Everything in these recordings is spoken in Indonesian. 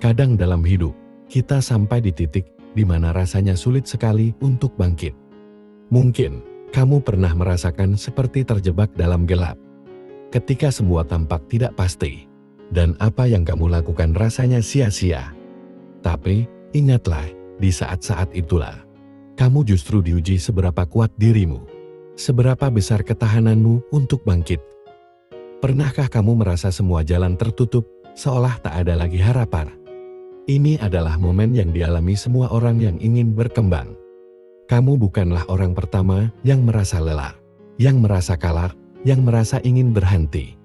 Kadang dalam hidup, kita sampai di titik di mana rasanya sulit sekali untuk bangkit. Mungkin kamu pernah merasakan seperti terjebak dalam gelap. Ketika semua tampak tidak pasti, dan apa yang kamu lakukan rasanya sia-sia. Tapi, ingatlah, di saat-saat itulah, kamu justru diuji seberapa kuat dirimu, seberapa besar ketahananmu untuk bangkit. Pernahkah kamu merasa semua jalan tertutup, seolah tak ada lagi harapan? Ini adalah momen yang dialami semua orang yang ingin berkembang. Kamu bukanlah orang pertama yang merasa lelah, yang merasa kalah, yang merasa ingin berhenti.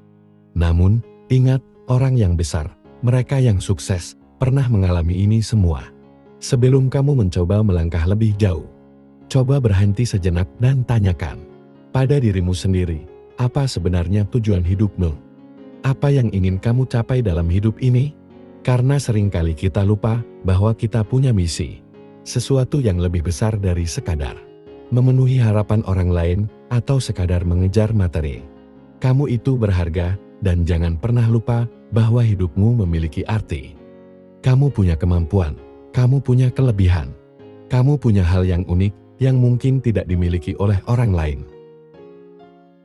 Namun, ingat, orang yang besar, mereka yang sukses, pernah mengalami ini semua. Sebelum kamu mencoba melangkah lebih jauh, coba berhenti sejenak dan tanyakan pada dirimu sendiri, apa sebenarnya tujuan hidupmu? Apa yang ingin kamu capai dalam hidup ini? Karena seringkali kita lupa bahwa kita punya misi, sesuatu yang lebih besar dari sekadar memenuhi harapan orang lain atau sekadar mengejar materi. Kamu itu berharga, dan jangan pernah lupa bahwa hidupmu memiliki arti. Kamu punya kemampuan, kamu punya kelebihan, kamu punya hal yang unik yang mungkin tidak dimiliki oleh orang lain.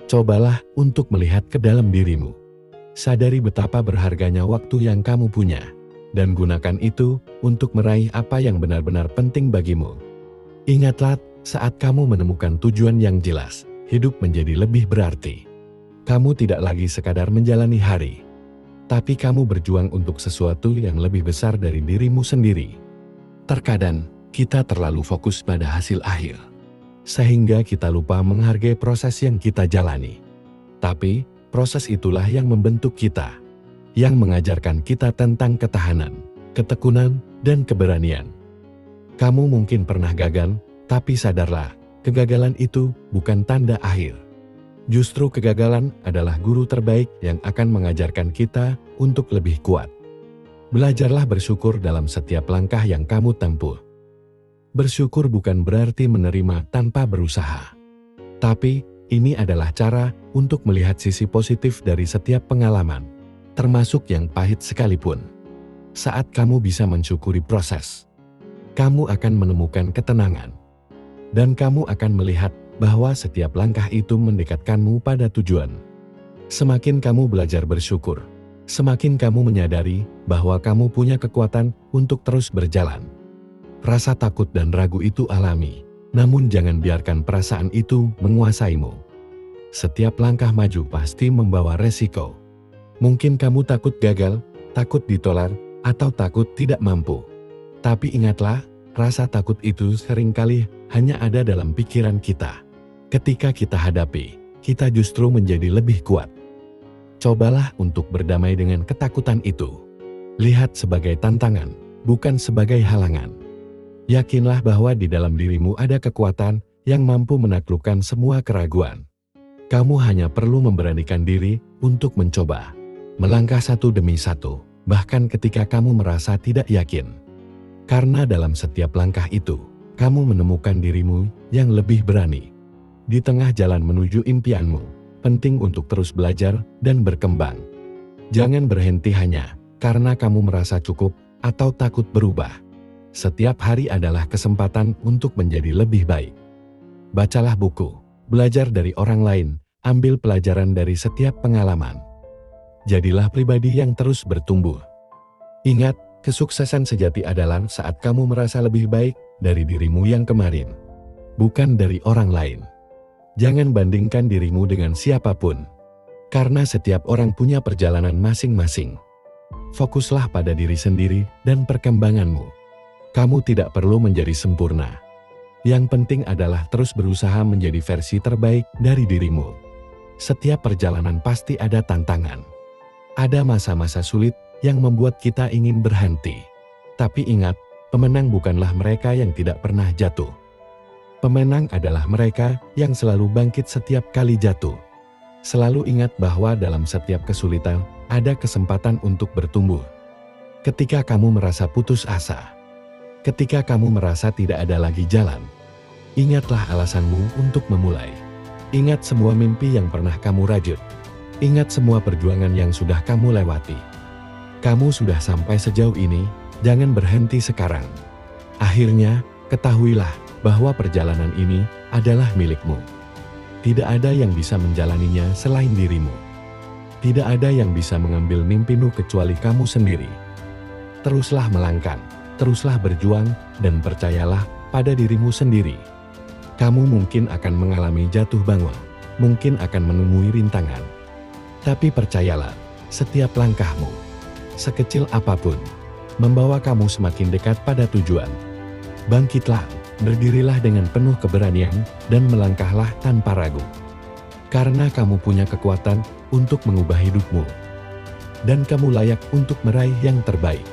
Cobalah untuk melihat ke dalam dirimu. Sadari betapa berharganya waktu yang kamu punya, dan gunakan itu untuk meraih apa yang benar-benar penting bagimu. Ingatlah, saat kamu menemukan tujuan yang jelas, hidup menjadi lebih berarti. Kamu tidak lagi sekadar menjalani hari, tapi kamu berjuang untuk sesuatu yang lebih besar dari dirimu sendiri. Terkadang, kita terlalu fokus pada hasil akhir, sehingga kita lupa menghargai proses yang kita jalani. Tapi, proses itulah yang membentuk kita, yang mengajarkan kita tentang ketahanan, ketekunan, dan keberanian. Kamu mungkin pernah gagal, tapi sadarlah, kegagalan itu bukan tanda akhir. Justru kegagalan adalah guru terbaik yang akan mengajarkan kita untuk lebih kuat. Belajarlah bersyukur dalam setiap langkah yang kamu tempuh. Bersyukur bukan berarti menerima tanpa berusaha. Tapi, ini adalah cara untuk melihat sisi positif dari setiap pengalaman, termasuk yang pahit sekalipun. Saat kamu bisa mensyukuri proses, kamu akan menemukan ketenangan. Dan kamu akan melihat bahwa setiap langkah itu mendekatkanmu pada tujuan. Semakin kamu belajar bersyukur, semakin kamu menyadari bahwa kamu punya kekuatan untuk terus berjalan. Rasa takut dan ragu itu alami, namun jangan biarkan perasaan itu menguasaimu. Setiap langkah maju pasti membawa resiko. Mungkin kamu takut gagal, takut ditolak, atau takut tidak mampu. Tapi ingatlah, rasa takut itu seringkali hanya ada dalam pikiran kita. Ketika kita hadapi, kita justru menjadi lebih kuat. Cobalah untuk berdamai dengan ketakutan itu. Lihat sebagai tantangan, bukan sebagai halangan. Yakinlah bahwa di dalam dirimu ada kekuatan yang mampu menaklukkan semua keraguan. Kamu hanya perlu memberanikan diri untuk mencoba. Melangkah satu demi satu, bahkan ketika kamu merasa tidak yakin. Karena dalam setiap langkah itu, kamu menemukan dirimu yang lebih berani. Di tengah jalan menuju impianmu, penting untuk terus belajar dan berkembang. Jangan berhenti hanya karena kamu merasa cukup atau takut berubah. Setiap hari adalah kesempatan untuk menjadi lebih baik. Bacalah buku, belajar dari orang lain, ambil pelajaran dari setiap pengalaman. Jadilah pribadi yang terus bertumbuh. Ingat, kesuksesan sejati adalah saat kamu merasa lebih baik dari dirimu yang kemarin, bukan dari orang lain. Jangan bandingkan dirimu dengan siapapun, karena setiap orang punya perjalanan masing-masing. Fokuslah pada diri sendiri dan perkembanganmu. Kamu tidak perlu menjadi sempurna. Yang penting adalah terus berusaha menjadi versi terbaik dari dirimu. Setiap perjalanan pasti ada tantangan. Ada masa-masa sulit yang membuat kita ingin berhenti. Tapi ingat, pemenang bukanlah mereka yang tidak pernah jatuh. Pemenang adalah mereka yang selalu bangkit setiap kali jatuh. Selalu ingat bahwa dalam setiap kesulitan, ada kesempatan untuk bertumbuh. Ketika kamu merasa putus asa, ketika kamu merasa tidak ada lagi jalan, ingatlah alasanmu untuk memulai. Ingat semua mimpi yang pernah kamu rajut. Ingat semua perjuangan yang sudah kamu lewati. Kamu sudah sampai sejauh ini, Jangan berhenti sekarang. Akhirnya, ketahuilah bahwa perjalanan ini adalah milikmu. Tidak ada yang bisa menjalaninya selain dirimu. Tidak ada yang bisa mengambil mimpimu kecuali kamu sendiri. Teruslah melangkah, teruslah berjuang, dan percayalah pada dirimu sendiri. Kamu mungkin akan mengalami jatuh bangun, mungkin akan menemui rintangan. Tapi percayalah, setiap langkahmu, sekecil apapun, membawa kamu semakin dekat pada tujuan. Bangkitlah, berdirilah dengan penuh keberanian, dan melangkahlah tanpa ragu. Karena kamu punya kekuatan untuk mengubah hidupmu. Dan kamu layak untuk meraih yang terbaik.